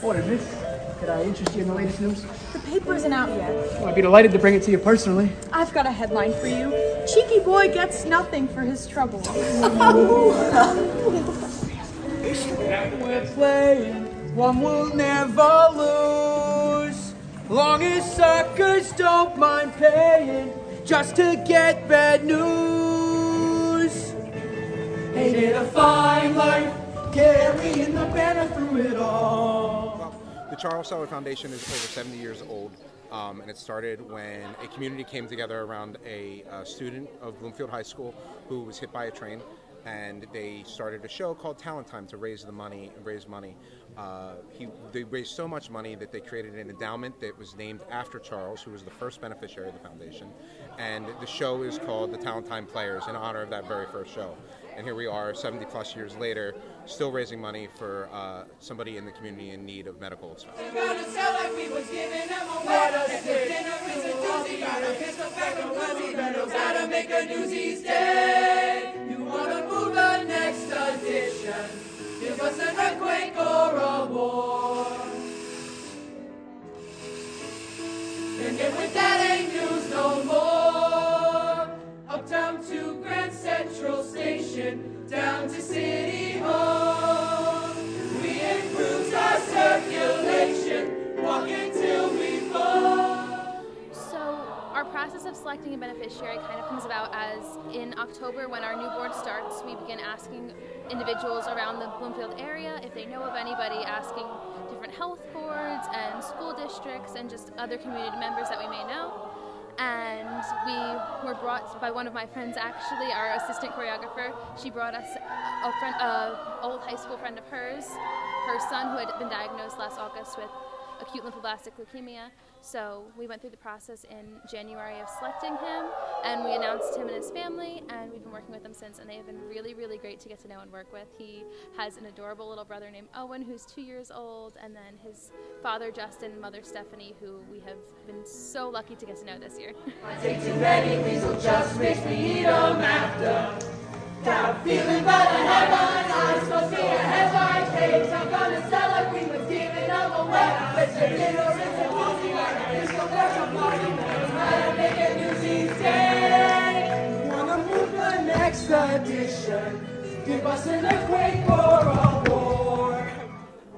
Morning, miss. Could I interest you in the latest news? The paper isn't out yet. Well, I'd be delighted to bring it to you personally. I've got a headline for you. Cheeky boy gets nothing for his trouble. We're playing, one will never lose. Long as suckers don't mind paying just to get bad news. Ain't it a fine life, carrying the banner through it all? Well, the Charles Seller Foundation is over 70 years old, and it started when a community came together around a student of Bloomfield High School who was hit by a train. And they started a show called Talent Time to raise money. They raised so much money that they created an endowment that was named after Charles, who was the first beneficiary of the foundation. And the show is called the Talent Time Players in honor of that very first show. And here we are, 70 plus years later, still raising money for somebody in the community in need of medical expenses. Gotta make a Newsies Day. You wanna move the next edition? Give us an earthquake or a war. And if with that ain't news no more, uptown to Grand Central Station, down to City Hall, we improved our circulation, walking till we fall. Our process of selecting a beneficiary kind of comes about as in October, when our new board starts, we begin asking individuals around the Bloomfield area if they know of anybody, asking different health boards and school districts and just other community members that we may know. And we were brought by one of my friends, actually, our assistant choreographer. She brought us a friend, old high school friend of hers, her son who had been diagnosed last August with acute lymphoblastic leukemia. So we went through the process in January of selecting him, and we announced him and his family, and we've been working with them since, and they have been really, really great to get to know and work with. He has an adorable little brother named Owen, who's 2 years old, and then his father, Justin, and mother, Stephanie, who we have been so lucky to get to know this year. Take too many, weasel just makes me eat them after. Got a feeling by the headlines, I'm supposed to be a headline page. I'm gonna sell like we was giving them away. Let's get dinner in the movie, like this will work a party. Gotta make a Newsies Day. Wanna move the next edition, give us an earthquake or a war.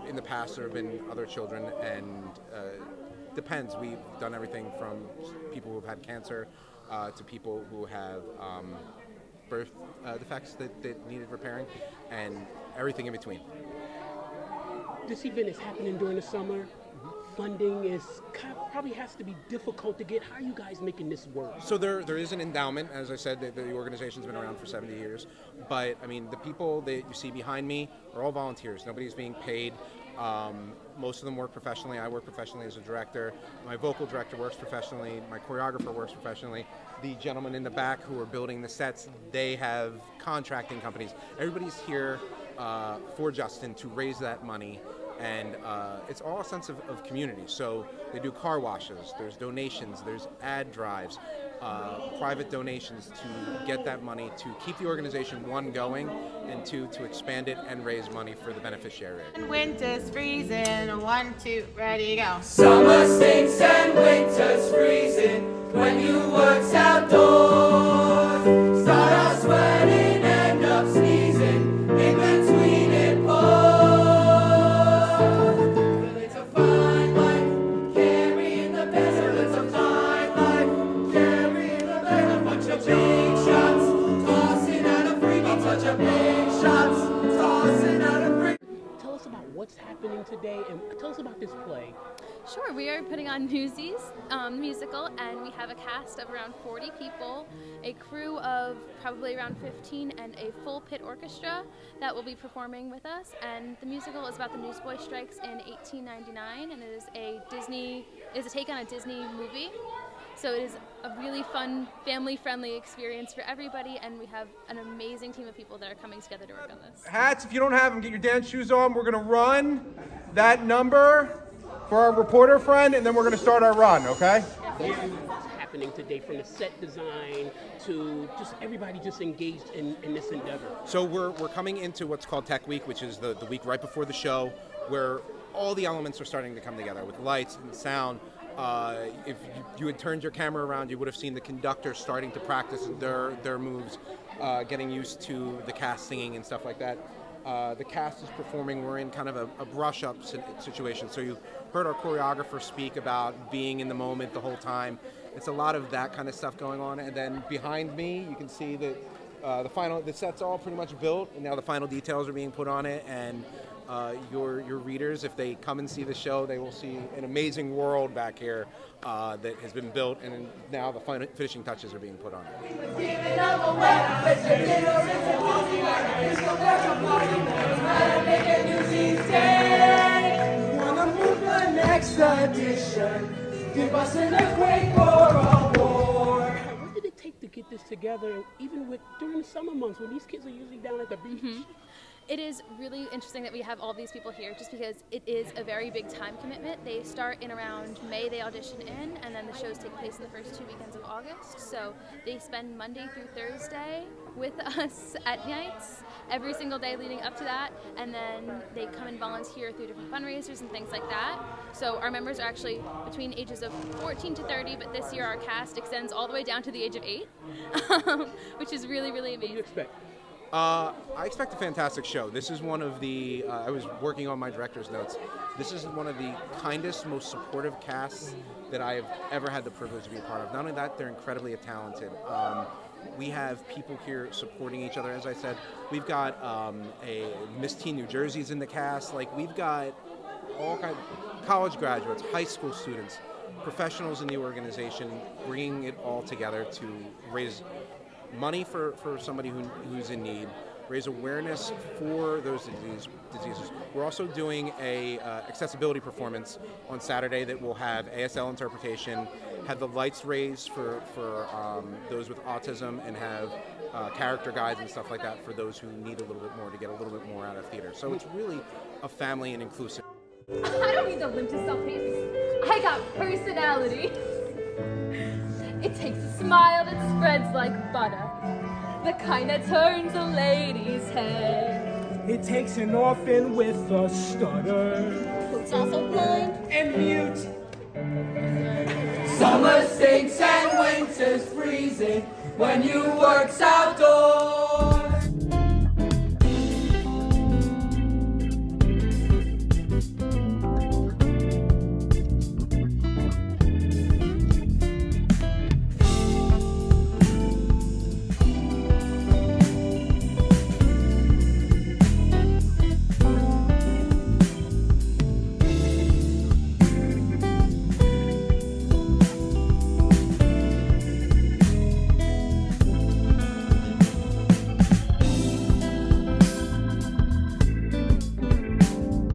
In the past, there have been other children, and depends. We've done everything from people who've had cancer to people who have birth defects that needed repairing, and everything in between. This event is happening during the summer. Funding is probably has to be difficult to get. How are you guys making this work? So there is an endowment. As I said, the organization's been around for 70 years. But I mean, the people that you see behind me are all volunteers. Nobody's being paid. Most of them work professionally. I work professionally as a director. My vocal director works professionally. My choreographer works professionally. The gentlemen in the back who are building the sets, they have contracting companies. Everybody's here for Justin to raise that money. And it's all a sense of community. So they do car washes, there's donations, there's ad drives, private donations to get that money to keep the organization, one, going, and two, to expand it and raise money for the beneficiary. Winter's freezing, 1, 2, ready, go. Summer stinks and winter's freezing when you work's outdoors. Start out sweating, end up sneezing in between it pours. It's a fine life, carrying the banner. It's a fine life, carrying the banner. A bunch of big shots, tossing out a freak. A bunch of big shots, tossing out a freak. Tell us about what's happening today, and tell us about this play. Sure, we are putting on Newsies musical, and we have a cast of around 40 people, a crew of probably around 15, and a full pit orchestra that will be performing with us. And the musical is about the newsboy strikes in 1899, and it is a take on a Disney movie. So it is a really fun, family-friendly experience for everybody, and we have an amazing team of people that are coming together to work on this. Hats, if you don't have them, get your dance shoes on. We're gonna run that number for our reporter friend, and then we're going to start our run, okay? What's happening today, from the set design to just everybody just engaged in this endeavor? So we're coming into what's called Tech Week, which is the week right before the show, where all the elements are starting to come together with lights and sound. If you had turned your camera around, you would have seen the conductor starting to practice their moves, getting used to the cast singing and stuff like that. The cast is performing. We're in kind of a brush-up situation. So you heard our choreographer speak about being in the moment the whole time. It's a lot of that kind of stuff going on. And then behind me, you can see that the set's all pretty much built, and now the final details are being put on it. And your readers, if they come and see the show, they will see an amazing world back here that has been built, and now the final finishing touches are being put on it. Give us an earthquake or a war. What did it take to get this together, even during the summer months when these kids are usually down at the beach? Mm-hmm. It is really interesting that we have all these people here just because it is a very big time commitment. They start in around May, they audition in, and then the shows take place in the first 2 weekends of August. So they spend Monday through Thursday with us at nights, every single day leading up to that, and then they come and volunteer through different fundraisers and things like that. So our members are actually between ages of 14 to 30, but this year our cast extends all the way down to the age of 8, which is really, really amazing. What do you expect? I expect a fantastic show. This is one of the, I was working on my director's notes, this is one of the kindest, most supportive casts that I have ever had the privilege to be a part of. Not only that, they're incredibly talented. We have people here supporting each other. As I said, we've got a Miss Teen New Jersey's in the cast. Like, we've got all kinds of college graduates, high school students, professionals in the organization, bringing it all together to raise money for somebody who's in need, raise awareness for those diseases. We're also doing a accessibility performance on Saturday that will have ASL interpretation, have the lights raised for those with autism, and have character guides and stuff like that for those who need a little bit more to get a little bit more out of theater. So it's really a family and inclusive. I don't need to limp to sell papers. I got personality. It takes a smile that spreads like butter, the kind that turns a lady's head. It takes an orphan with a stutter, who's also blind and mute. Summer stinks and winter's freezing when you work's outdoors.